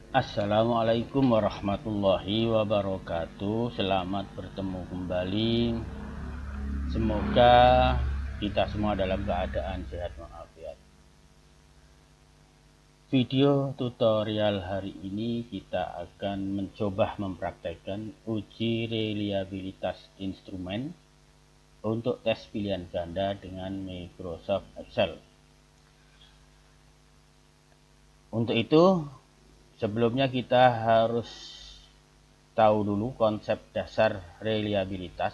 Assalamualaikum warahmatullahi wabarakatuh. Selamat bertemu kembali. Semoga kita semua dalam keadaan sehat walafiat. Video tutorial hari ini kita akan mencoba mempraktekkan uji reliabilitas instrumen untuk tes pilihan ganda dengan Microsoft Excel. Untuk itu, sebelumnya kita harus tahu dulu konsep dasar reliabilitas.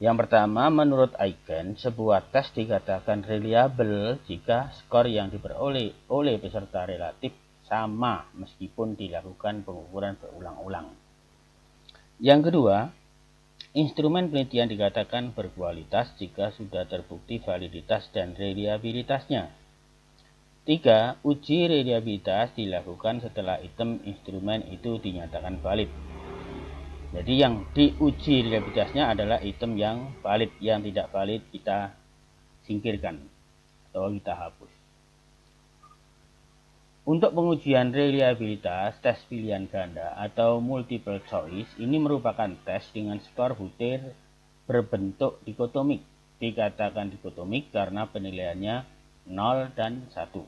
Yang pertama, menurut Aiken, sebuah tes dikatakan reliable jika skor yang diperoleh oleh peserta relatif sama meskipun dilakukan pengukuran berulang-ulang. Yang kedua, instrumen penelitian dikatakan berkualitas jika sudah terbukti validitas dan reliabilitasnya. 3. Uji reliabilitas dilakukan setelah item instrumen itu dinyatakan valid. Jadi yang diuji reliabilitasnya adalah item yang valid, yang tidak valid kita singkirkan atau kita hapus. Untuk pengujian reliabilitas tes pilihan ganda atau multiple choice, ini merupakan tes dengan skor butir berbentuk dikotomik. Dikatakan dikotomik karena penilaiannya 0 dan 1.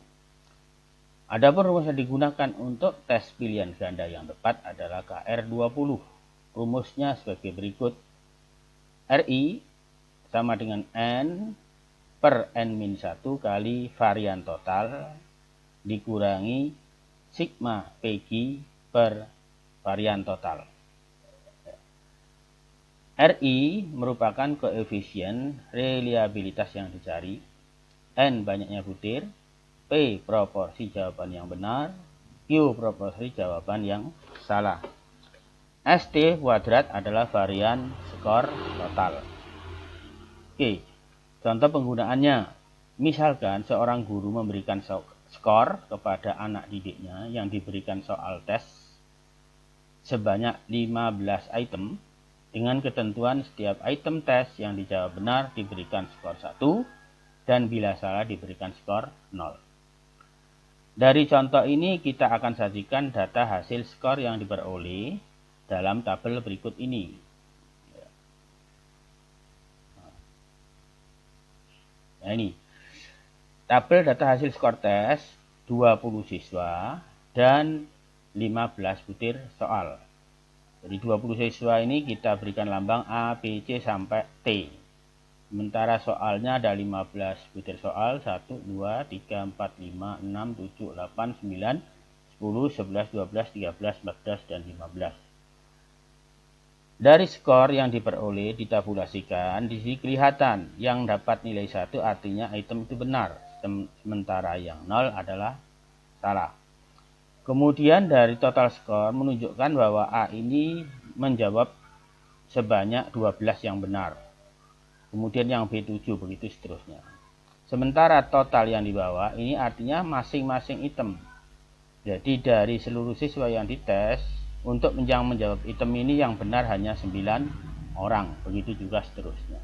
Adapun rumus yang digunakan untuk tes pilihan ganda yang tepat adalah KR20. Rumusnya sebagai berikut. RI sama dengan N per N-1 kali varian total dikurangi sigma PG per varian total. RI merupakan koefisien reliabilitas yang dicari. N banyaknya butir, P proporsi jawaban yang benar, Q proporsi jawaban yang salah. ST kuadrat adalah varian skor total. Oke, contoh penggunaannya. Misalkan seorang guru memberikan skor kepada anak didiknya yang diberikan soal tes sebanyak 15 item dengan ketentuan setiap item tes yang dijawab benar diberikan skor 1 dan bila salah diberikan skor 0. Dari contoh ini kita akan sajikan data hasil skor yang diperoleh dalam tabel berikut ini. Nah ini, tabel data hasil skor tes 20 siswa dan 15 butir soal. Jadi 20 siswa ini kita berikan lambang A, B, C sampai T. Sementara soalnya ada 15 butir soal, 1, 2, 3, 4, 5, 6, 7, 8, 9, 10, 11, 12, 13, 14, dan 15. Dari skor yang diperoleh ditabulasikan, di sini kelihatan yang dapat nilai 1 artinya item itu benar, sementara yang 0 adalah salah. Kemudian dari total skor menunjukkan bahwa A ini menjawab sebanyak 12 yang benar. Kemudian yang B7 begitu seterusnya. Sementara total yang di bawah ini artinya masing-masing item. Jadi dari seluruh siswa yang dites, untuk menjawab item ini yang benar hanya 9 orang. Begitu juga seterusnya.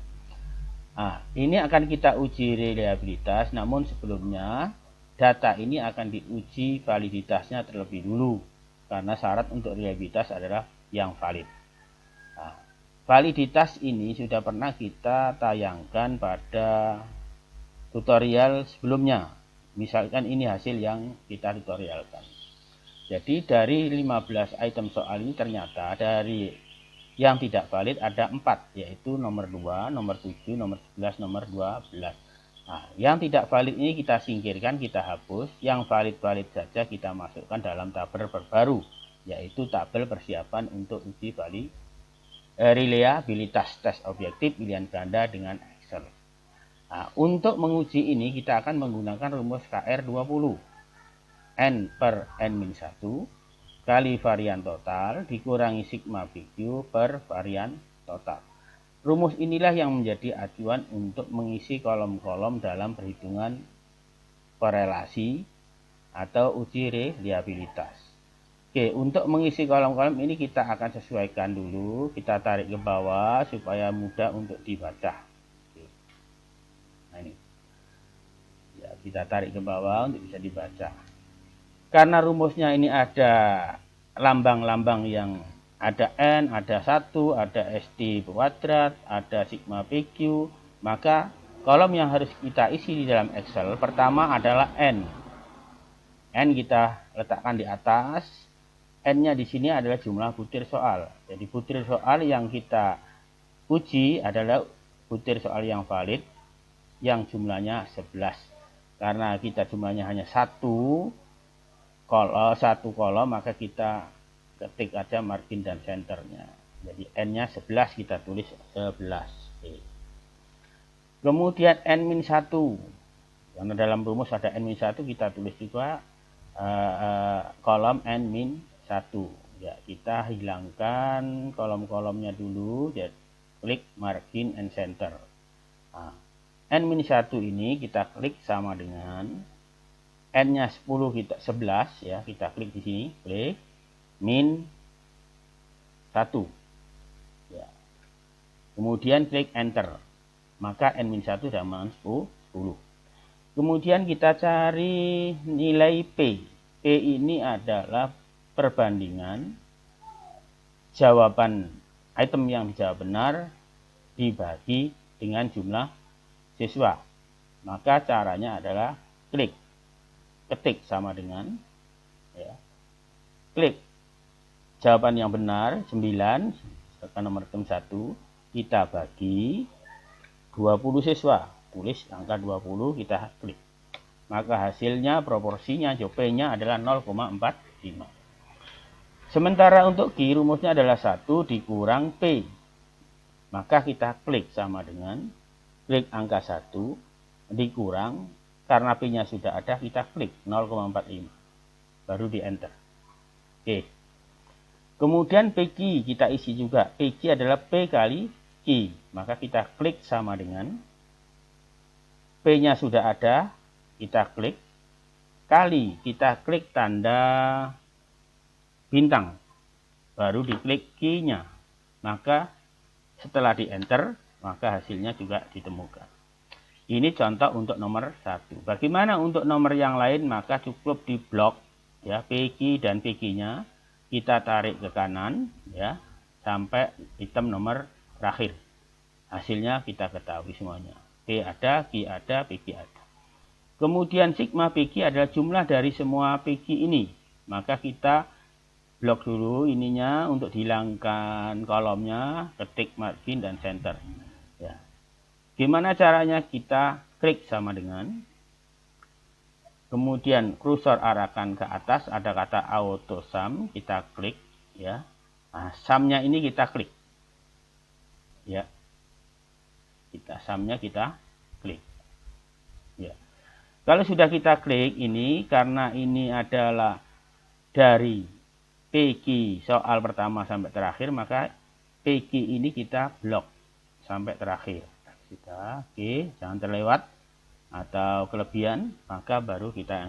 Nah, ini akan kita uji reliabilitas, namun sebelumnya data ini akan diuji validitasnya terlebih dulu. Karena syarat untuk reliabilitas adalah yang valid. Nah, validitas ini sudah pernah kita tayangkan pada tutorial sebelumnya. Misalkan ini hasil yang kita tutorialkan. Jadi dari 15 item soal ini ternyata dari yang tidak valid ada 4, yaitu nomor 2, nomor 7, nomor 11, nomor 12. Nah, yang tidak valid ini kita singkirkan, kita hapus. Yang valid-valid saja kita masukkan dalam tabel terbaru, yaitu tabel persiapan untuk uji reliabilitas tes objektif pilihan ganda dengan Excel. Nah, untuk menguji ini kita akan menggunakan rumus KR20. N per N-1 kali varian total dikurangi sigma PQ per varian total. Rumus inilah yang menjadi acuan untuk mengisi kolom-kolom dalam perhitungan korelasi atau uji reliabilitas. Oke, untuk mengisi kolom-kolom ini kita akan sesuaikan dulu. Kita tarik ke bawah supaya mudah untuk dibaca. Oke. Nah ini. Ya, kita tarik ke bawah untuk bisa dibaca. karena rumusnya ini ada lambang-lambang yang ada N, ada 1, ada ST kuadrat, ada sigma PQ, maka kolom yang harus kita isi di dalam Excel pertama adalah N. N kita letakkan di atas. N-nya di sini adalah jumlah butir soal. Jadi butir soal yang kita uji adalah butir soal yang valid yang jumlahnya 11. Karena kita jumlahnya hanya satu kolom, maka kita ketik aja margin dan centernya. Jadi N-nya 11, kita tulis 11. Kemudian N-1. Karena dalam rumus ada N-1, kita tulis juga kolom N-1. Ya, kita hilangkan kolom-kolomnya dulu, jadi klik margin and center. Nah, N-1 ini kita klik sama dengan N-nya 10, kita 11 ya, kita klik di sini, klik min 1 ya. Kemudian klik enter, maka N-1 sama 10. Kemudian kita cari nilai P. P ini adalah perbandingan jawaban item yang dijawab benar dibagi dengan jumlah siswa. Maka caranya adalah ketik sama dengan ya, klik jawaban yang benar 9, tekan nomor item 1, kita bagi 20 siswa, tulis angka 20, kita klik, maka hasilnya proporsinya P-nya adalah 0,45. Sementara untuk Q rumusnya adalah 1 dikurang P, maka kita klik sama dengan klik angka 1 dikurang, karena P-nya sudah ada, kita klik 0,45, baru di enter. Oke. Kemudian PQ kita isi juga. PQ adalah P kali Q. Maka kita klik sama dengan P-nya sudah ada, kita klik, kali kita klik tanda bintang, baru diklik Q-nya. Maka setelah di enter, maka hasilnya juga ditemukan. Ini contoh untuk nomor 1. Bagaimana untuk nomor yang lain? Maka cukup di blok ya, PQ dan PQ-nya kita tarik ke kanan ya, sampai item nomor terakhir. Hasilnya kita ketahui semuanya. P ada, Q ada, PQ ada. Kemudian sigma PQ adalah jumlah dari semua PQ ini. Maka kita blok dulu ininya untuk dihilangkan kolomnya, ketik margin dan center. Ya. Gimana caranya? Kita klik sama dengan, kemudian kursor arahkan ke atas, ada kata auto sum, kita klik ya. Nah, sumnya ini kita klik ya. Sumnya kita klik ya. Kalau sudah kita klik ini, karena ini adalah dari PQ soal pertama sampai terakhir, maka PQ ini kita blok sampai terakhir. Kita oke, jangan terlewat atau kelebihan, maka baru kita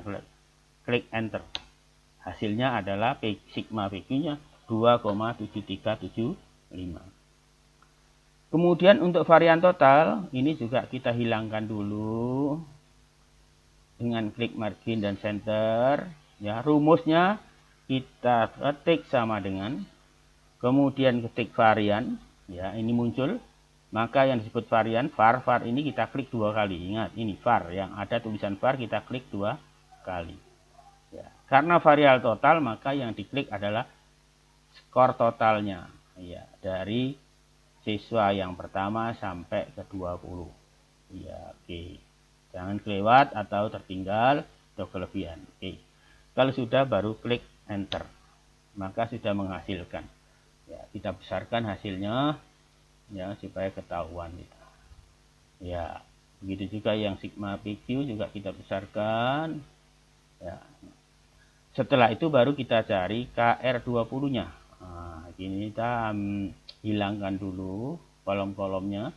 klik enter. Hasilnya adalah sigma PQ-nya 2,7375. Kemudian untuk varian total, ini juga kita hilangkan dulu dengan klik margin dan center. Ya, rumusnya kita ketik sama dengan, kemudian ketik varian, ya ini muncul. Maka yang disebut varian var ini kita klik 2 kali. Ingat, ini var yang ada tulisan var, kita klik 2 kali. Ya, karena variabel total, maka yang diklik adalah skor totalnya. Ya, dari siswa yang pertama sampai ke 20. Ya, oke. Jangan kelewat atau tertinggal atau kelebihan. Oke. Kalau sudah, baru klik enter. Maka sudah menghasilkan. Ya, kita besarkan hasilnya ya, supaya ketahuan kita. Ya, begitu juga yang sigma PQ juga kita besarkan. Ya. Setelah itu baru kita cari KR20-nya. Nah, ini kita hilangkan dulu kolom-kolomnya,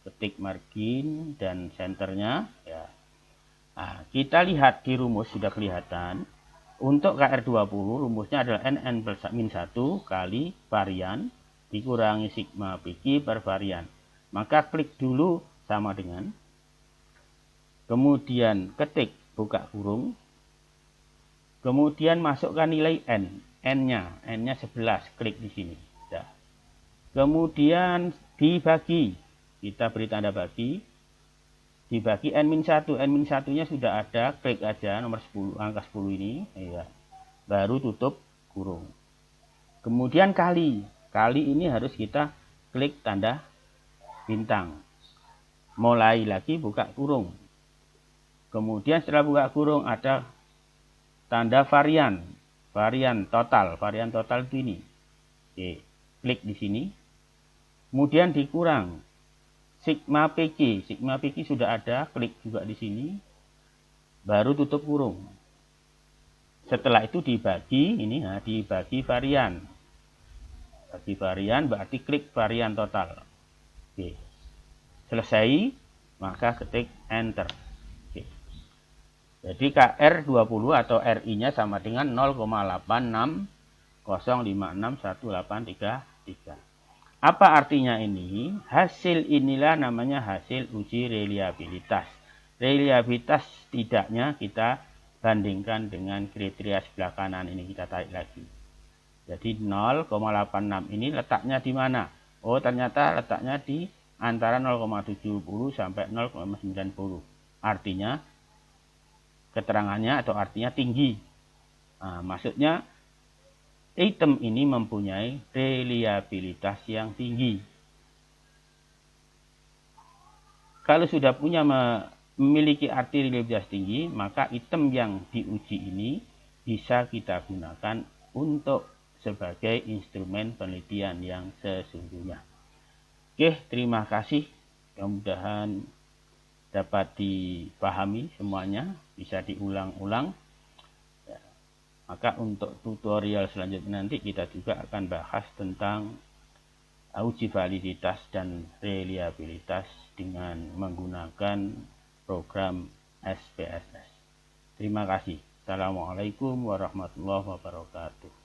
ketik margin dan centernya. Ya. Nah, kita lihat di rumus sudah kelihatan. Untuk KR20 rumusnya adalah NN+-1 kali varian dikurangi sigma PQ per varian. Maka klik dulu sama dengan, kemudian ketik buka kurung, Kemudian masukkan nilai n-nya 11, klik di sini. Nah. Kemudian dibagi, kita beri tanda bagi, dibagi n-1, n-1-nya sudah ada, klik aja nomor 10, angka 10 ini, ya. Baru tutup kurung. Kemudian kali ini harus kita klik tanda bintang. Mulai lagi buka kurung. Kemudian setelah buka kurung ada tanda varian total itu ini. Oke, klik di sini. Kemudian dikurang sigma PQ sudah ada, klik juga di sini. Baru tutup kurung. Setelah itu dibagi, ini dibagi varian. Bagi varian berarti klik varian total. Oke. Selesai, maka ketik enter. Oke. Jadi KR20 atau RI-nya sama dengan 0,86056183. Apa artinya ini? Hasil inilah namanya hasil uji reliabilitas. Reliabilitas tidaknya kita bandingkan dengan kriteria sebelah kanan ini, kita tarik lagi. Jadi 0,86 ini letaknya di mana? Oh, ternyata letaknya di antara 0,70 sampai 0,90. Artinya keterangannya atau artinya tinggi. Nah, maksudnya item ini mempunyai reliabilitas yang tinggi. Kalau sudah memiliki arti reliabilitas tinggi, maka item yang diuji ini bisa kita gunakan untuk sebagai instrumen penelitian yang sesungguhnya. Oke, terima kasih. Mudah-mudahan dapat dipahami semuanya, bisa diulang-ulang. Ya. Maka untuk tutorial selanjutnya nanti kita juga akan bahas tentang uji validitas dan reliabilitas dengan menggunakan program SPSS. Terima kasih. Assalamualaikum warahmatullahi wabarakatuh.